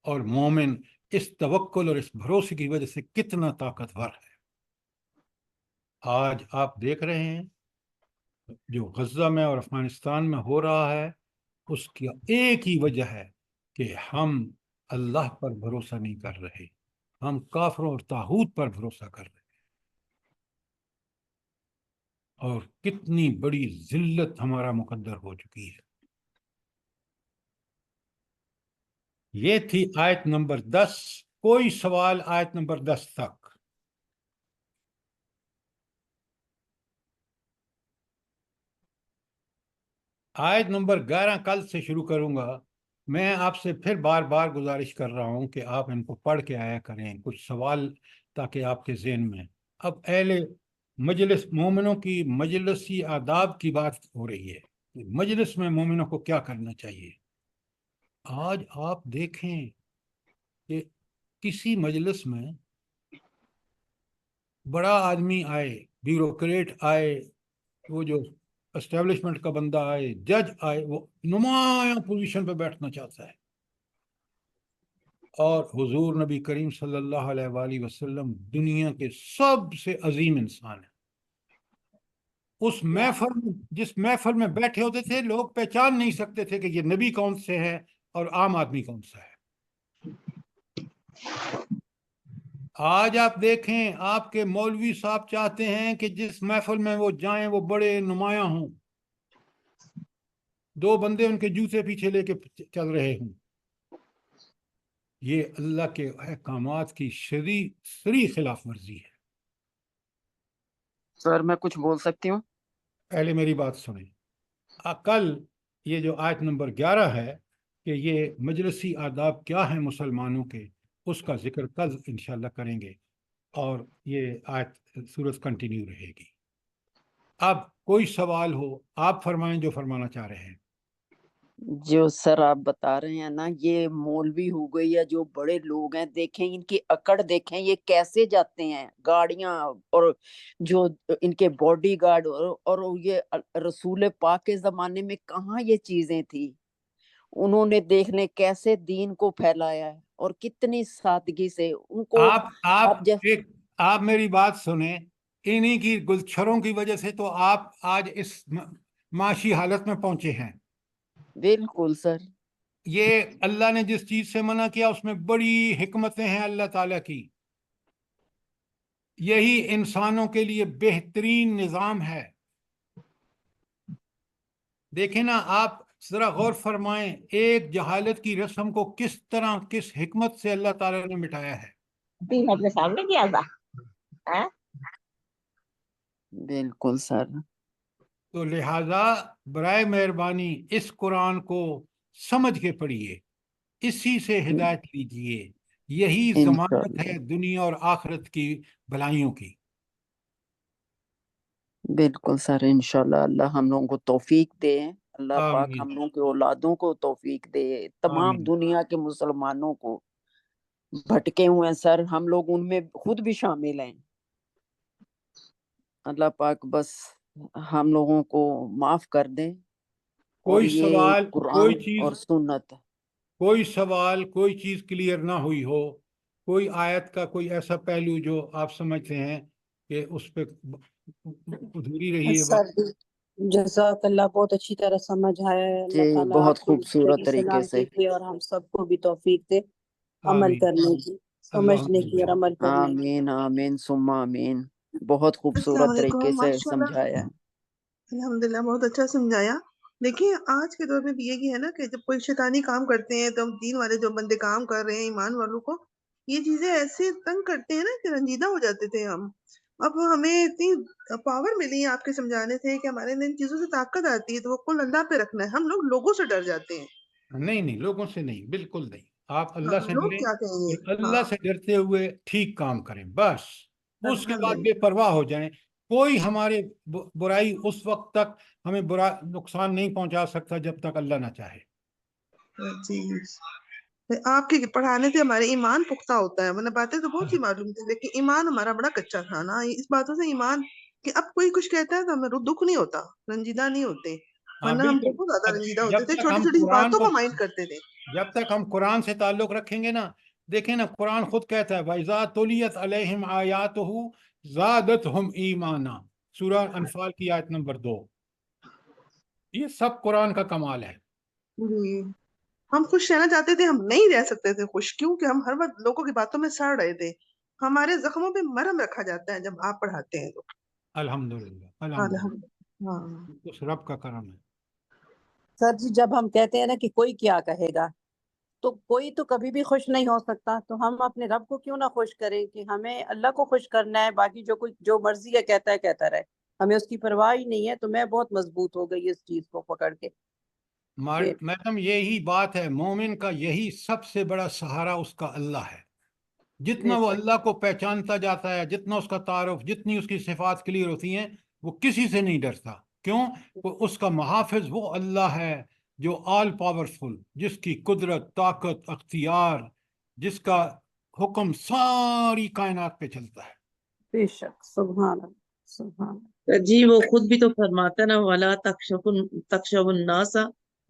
اور مومن اس توکل اور اس بھروسے کی وجہ سے کتنا طاقتور ہے۔ آج آپ دیکھ رہے ہیں جو غزہ میں اور افغانستان میں ہو رہا ہے، اس کی ایک ہی وجہ ہے کہ ہم اللہ پر بھروسہ نہیں کر رہے، ہم کافروں اور طاغوت پر بھروسہ کر رہے ہیں۔ اور کتنی بڑی ذلت ہمارا مقدر ہو چکی ہے۔ یہ تھی آیت نمبر 10۔ کوئی سوال آیت نمبر 10 تک؟ آیت نمبر 11 کل سے شروع کروں گا۔ میں آپ سے پھر بار بار گزارش کر رہا ہوں کہ آپ ان کو پڑھ کے آیا کریں، کچھ سوال تاکہ آپ کے ذہن میں۔ اب اہل مجلس، مومنوں کی مجلسی آداب کی بات ہو رہی ہے، مجلس میں مومنوں کو کیا کرنا چاہیے۔ آج آپ دیکھیں کہ کسی مجلس میں بڑا آدمی آئے، بیوروکریٹ آئے، وہ جو اسٹیبلشمنٹ کا بندہ آئے، جج آئے، وہ نمایاں پوزیشن پہ بیٹھنا چاہتا ہے، اور حضور نبی کریم صلی اللہ علیہ وآلہ وسلم دنیا کے سب سے عظیم انسان ہیں۔ اس محفل میں، جس محفل میں بیٹھے ہوتے تھے، لوگ پہچان نہیں سکتے تھے کہ یہ نبی کون سے ہے اور عام آدمی کون سا ہے۔ آج آپ دیکھیں، آپ کے مولوی صاحب چاہتے ہیں کہ جس محفل میں وہ جائیں وہ بڑے نمایاں ہوں، دو بندے ان کے جوتے پیچھے لے کے چل رہے ہوں۔ یہ اللہ کے احکامات کی سری خلاف ورزی ہے۔ سر میں کچھ بول سکتی ہوں؟ پہلے میری بات سنیں۔ کل یہ جو آیت نمبر 11 ہے کہ یہ مجلسی آداب کیا ہیں مسلمانوں کے، اس کا ذکر کل انشاءاللہ کریں گے، اور یہ آیت سورت کنٹینیو رہے گی۔ اب کوئی سوال ہو آپ فرمائیں جو فرمانا چاہ رہے ہیں۔ جو سر آپ بتا رہے ہیں نا، یہ مولوی ہو گئی یا جو بڑے لوگ ہیں، دیکھیں ان کی اکڑ، دیکھیں یہ کیسے جاتے ہیں، گاڑیاں، اور جو ان کے باڈی گارڈ، اور یہ رسول پاک کے زمانے میں کہاں یہ چیزیں تھی۔ انہوں نے دیکھنے کیسے دین کو پھیلایا ہے اور کتنی سادگی سے ان کو آپ آپ میری بات سنیں، انہی کی گلچھروں کی وجہ سے تو آپ آج اس معاشی حالت میں پہنچے ہیں۔ بالکل سر، یہ اللہ نے جس چیز سے منع کیا اس میں بڑی حکمتیں ہیں اللہ تعالیٰ کی، یہی انسانوں کے لیے بہترین نظام ہے۔ دیکھیں نا، آپ ذرا غور فرمائیں، ایک جہالت کی رسم کو کس طرح، کس حکمت سے اللہ تعالیٰ نے مٹایا ہے۔ اپنے سامنے کیا تھا؟ بالکل سر۔ تو لہذا برائے مہربانی اس قرآن کو سمجھ کے پڑھیے، اسی سے ہدایت لیجیے، یہی ضمانت ہے دنیا اور آخرت کی بھلائیوں کی۔ بالکل سر، انشاءاللہ اللہ ہم لوگوں کو توفیق دے، اللہ پاک آمین ہم لوگوں کے اولادوں کو توفیق دے، تمام آمین دنیا کے مسلمانوں کو بھٹکے ہوئے ہیں سر، ہم لوگ ان میں خود بھی شامل ہیں۔ اللہ پاک بس ہم لوگوں کو معاف کر دیں، اور کوئی یہ سوال، قرآن اور سنت۔ کوئی سوال، کوئی چیز کلیئر نہ ہوئی ہو، کوئی آیت کا کوئی ایسا پہلو جو آپ سمجھتے ہیں کہ اس پہ ادھوری رہی ہے بات۔ سر جزاک اللہ، بہت اچھی طرح سمجھ آیا ہے، اللہ جی تعالیٰ بہت آپ کو خوبصورت صحیح طریقے سے، سلامتی دے اور ہم سب کو بھی توفیق دے عمل آمین کرنے کی، سمجھنے کی اور عمل کرنے کی۔ آمین آمین ثم آمین۔ بہت السلام خوبصورت طریقے علیکم، سے ماشاء اللہ، سمجھایا ہے۔ الحمدللہ بہت اچھا سمجھایا۔ دیکھیں آج کے دور میں بھی یہ ہے نا کہ جب کوئی شیطانی کام کرتے ہیں تو ہم دین والے جو بندے کام کر رہے ہیں، ایمان والوں کو یہ چیزیں ایسے تنگ کرتے ہیں نا کہ رنجیدہ ہو جاتے تھے ہم۔ اب ہمیں اتنی پاور ملی ہے آپ کے سمجھانے سے کہ ہمارے اندر ان چیزوں سے طاقت آتی ہے، تو وہ کل اللہ پہ رکھنا ہے۔ ہم لوگ لوگوں سے ڈر جاتے ہیں۔ نہیں لوگوں سے نہیں، بالکل نہیں، آپ اللہ سے لوگ ڈریں کیا کہیں گے؟ کہ اللہ سے ڈرتے ہوئے ٹھیک کام کریں، بس اس کے بعد الحمدللہ بے پرواہ ہو جائیں۔ کوئی ہمارے برائی اس وقت تک ہمیں برا نقصان نہیں پہنچا سکتا جب تک اللہ نہ چاہے۔ جی، آپ کے پڑھانے سے ہمارے ایمان پختہ ہوتا ہے، ورنہ باتیں تو بہت سی معلوم تھی لیکن ایمان ہمارا بڑا کچا تھا نا، اس باتوں سے ایمان کہ اب کوئی کچھ کہتا ہے تو ہمیں دکھ نہیں ہوتا، رنجیدہ نہیں ہوتے، ہاں ورنہ ہم بالکل، بہت زیادہ رنجیدہ ہوتے جب تھے، تک چھوٹی ہم چھوٹی قرآن باتوں کو کو مائنڈ کرتے تھے۔ جب تک ہم قرآن سے تعلق رکھیں گے نا، دیکھیں نا قرآن خود کہتا ہے وَإِذَا تُلِيَتْ عَلَيْهِمْ آيَاتُهُ زَادَتْهُمْ ایمانا، سورہ انفال کی آیت نمبر 2۔ یہ سب قرآن کا کمال ہے۔ جی، ہم خوش رہنا چاہتے تھے، ہم نہیں رہ سکتے تھے خوش، کیونکہ ہم ہر وقت لوگوں کی باتوں میں سڑ رہے تھے۔ ہمارے زخموں پہ مرہم رکھا جاتا ہے جب آپ پڑھاتے ہیں تو۔ الحمدللہ الحمدللہ، الحمد ہاں، اس رب کا کرم ہے۔ سر جی جب ہم کہتے ہیں نا کہ کوئی کیا کہے گا، تو کوئی تو کبھی بھی خوش نہیں ہو سکتا، تو ہم اپنے رب کو کیوں نہ خوش کریں کہ ہمیں اللہ کو خوش کرنا ہے، باقی جو کوئی جو مرضی ہے کہتا رہے، ہمیں اس کی پرواہ ہی نہیں ہے۔ تو میں بہت مضبوط ہو گئی اس چیز کو پکڑ کے کہ میڈم یہی بات ہے، مومن کا یہی سب سے بڑا سہارا اس کا اللہ ہے۔ جتنا وہ اللہ کو پہچانتا جاتا ہے، جتنا اس کا تعارف، جتنی اس کی صفات کلیئر ہوتی ہیں، وہ کسی سے نہیں ڈرتا۔ کیوں؟ اس کا محافظ وہ اللہ ہے جو آل پاورفل، جس کی قدرت، طاقت، اختیار، جس کا حکم ساری کائنات پہ چلتا ہے۔ بے شک، سبحان اللہ سبحان اللہ۔ جی وہ خود بھی تو فرماتا ہے نا، وَلَا تَخْشَوُا النَّاسَ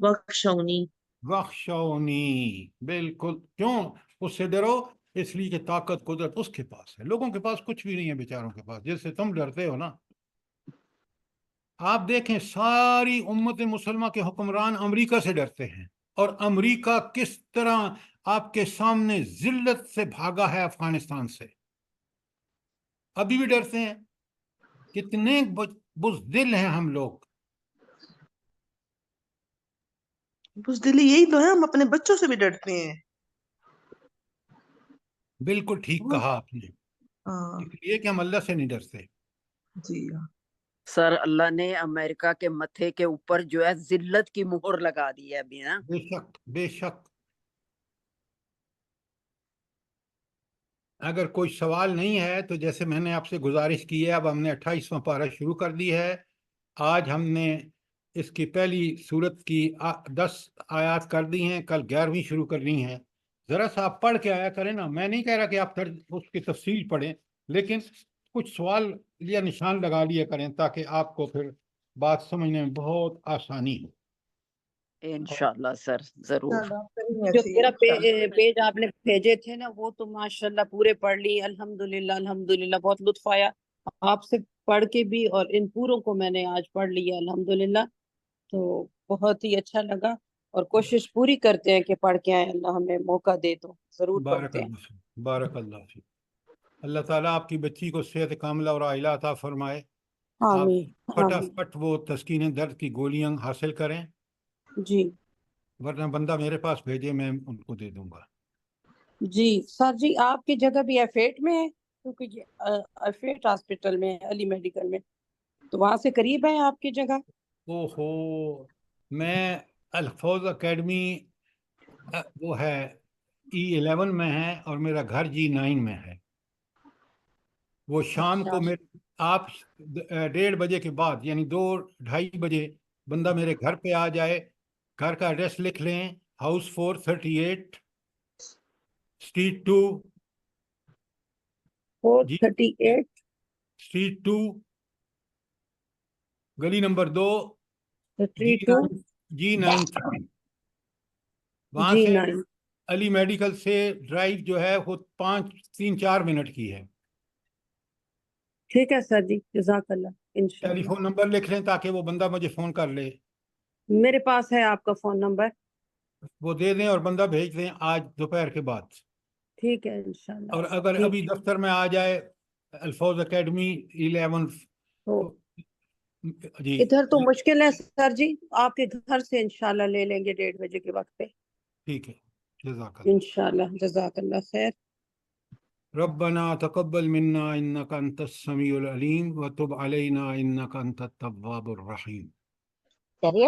وَاخْشَوْنِی۔ بخشونی، بالکل، کیوں اس سے ڈرو؟ اس لیے کہ طاقت قدرت اس کے پاس ہے، لوگوں کے پاس کچھ بھی نہیں ہے بیچاروں کے پاس، جس سے تم ڈرتے ہو نا۔ آپ دیکھیں ساری امت مسلمہ کے حکمران امریکہ سے ڈرتے ہیں، اور امریکہ کس طرح آپ کے سامنے ذلت سے بھاگا ہے افغانستان سے، ابھی بھی ڈرتے ہیں۔ کتنے بزدل ہیں ہم لوگ۔ بزدلی یہی تو ہے، ہم اپنے بچوں سے بھی ڈرتے ہیں۔ بالکل ٹھیک کہا آپ نے، ہاں اس لیے کہ ہم اللہ سے نہیں ڈرتے۔ جی ہاں، سر اللہ نے امریکہ کے متھے کے اوپر جو ہے ذلت کی مہر لگا دی ہے ابھی نا۔ بے شک بے شک۔ اگر کوئی سوال نہیں ہے تو جیسے میں نے آپ سے گزارش کی ہے، اب ہم نے 28واں پارہ شروع کر دی ہے۔ آج ہم نے اس کی پہلی سورت کی 10 آیات کر دی ہیں، کل 11ویں شروع کرنی ہے۔ ذرا سا آپ پڑھ کے آیا کریں نا، میں نہیں کہہ رہا کہ آپ اس کی تفصیل پڑھیں، لیکن کچھ سوال یا نشان لگا لیا کریں تاکہ آپ کو پھر بات سمجھنے میں بہت آسانی ہو۔ انشاءاللہ سر ضرور. انشاءاللہ کریں گے جو ایسے ہی میرا انشاءاللہ. پیج آپ نے بھیجے تھے نا وہ تو ماشاءاللہ پورے پڑھ لی. الحمدللہ بہت لطف آیا آپ سے پڑھ کے بھی, اور ان پوروں کو میں نے آج پڑھ لیا الحمدللہ, تو بہت ہی اچھا لگا. اور کوشش پوری کرتے ہیں کہ پڑھ کے آئیں, اللہ ہمیں موقع دے تو ضرور بارک پڑھتے ہیں. اللہ فیک، بارک اللہ فیک. اللہ تعالیٰ آپ کی بچی کو صحت کاملہ اور عائلہ عطا فرمائے. آپ آمین آمین. فٹافٹ وہ تسکین درد کی گولیاں حاصل کریں، جی ورنہ بندہ میرے پاس بھیجے میں ان کو دے دوں گا. جی سر جی, آپ کی جگہ بھی ایفیٹ میں ہے؟ کیونکہ ایفیٹ ہاسپٹل میں ہے, علی میڈیکل میں, تو وہاں سے قریب ہے آپ کی جگہ؟ اوہو، میں الفوظ اکیڈمی وہ ہے E11 میں ہے اور میرا گھر G9 میں ہے. وہ شام اچھا کو آپ 1:30 بجے کے بعد یعنی 2-2:30 بجے بندہ میرے گھر پہ آ جائے. گھر کا ایڈریس لکھ لیں، ہاؤس 438 اسٹریٹ 2 438 اسٹریٹ 2 گلی نمبر 2 32 G9. وہاں جی سے 9. علی میڈیکل سے ڈرائیو جو ہے وہ 3-4 منٹ کی ہے. ٹھیک ہے سر جی, جزاک اللہ. ٹیلی انشاءاللہ فون نمبر لکھ لیں تاکہ وہ بندہ مجھے فون کر لے. میرے پاس ہے آپ کا فون نمبر. وہ دے دیں اور بندہ بھیج دیں آج دوپہر کے بعد. ٹھیک ہے انشاءاللہ. اور اگر ابھی ٹھیک دفتر میں آ جائے الفوظ اکیڈمی 11 تو جی ادھر تو مشکل ہے سر جی, آپ کے گھر سے انشاءاللہ لے لیں گے 1:30 بجے کے وقت پہ ٹھیک ہے. جزاک اللہ. انشاءاللہ. جزاک اللہ خیر. ربنا تقبل منا انك انت السميع العليم وتب علينا انك انت التواب الرحيم.